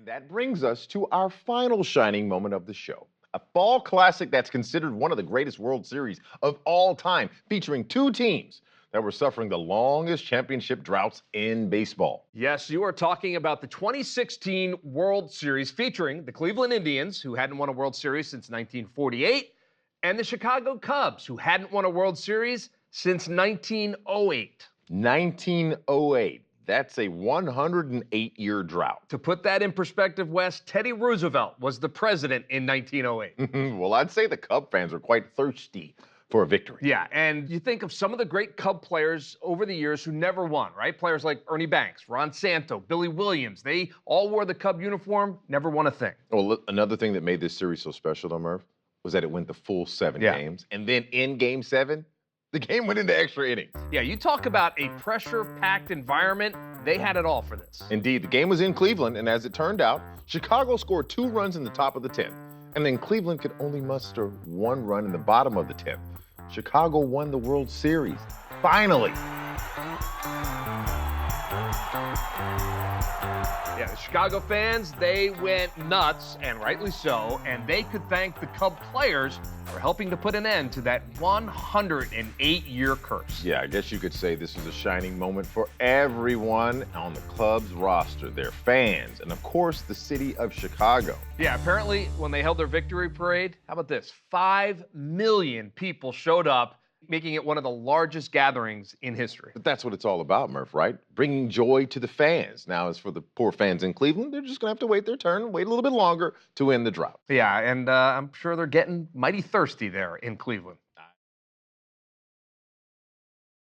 And that brings us to our final shining moment of the show. A fall classic that's considered one of the greatest World Series of all time, featuring two teams that were suffering the longest championship droughts in baseball. Yes, you are talking about the 2016 World Series featuring the Cleveland Indians, who hadn't won a World Series since 1948, and the Chicago Cubs, who hadn't won a World Series since 1908. 1908. That's a 108-year drought. To put that in perspective, Wes, Teddy Roosevelt was the president in 1908. Well, I'd say the Cub fans are quite thirsty for a victory. Yeah, and you think of some of the great Cub players over the years who never won, right? Players like Ernie Banks, Ron Santo, Billy Williams. They all wore the Cub uniform, never won a thing. Well, another thing that made this series so special, though, Murph, was that it went the full 7 games. And then in Game 7, the game went into extra innings. Yeah, you talk about a pressure-packed environment. They had it all for this. Indeed, the game was in Cleveland, and as it turned out, Chicago scored 2 runs in the top of the 10th. And then Cleveland could only muster 1 run in the bottom of the 10th. Chicago won the World Series. Finally. Yeah, the Chicago fans, they went nuts, and rightly so, and they could thank the Cub players for helping to put an end to that 108-year curse. Yeah, I guess you could say this was a shining moment for everyone on the Cubs roster, their fans, and of course, the city of Chicago. Yeah, apparently when they held their victory parade, how about this? 5 million people showed up, making it one of the largest gatherings in history. But that's what it's all about, Murph, right? Bringing joy to the fans. Now, as for the poor fans in Cleveland, they're just going to have to wait their turn and wait a little bit longer to end the drought. Yeah, and I'm sure they're getting mighty thirsty there in Cleveland.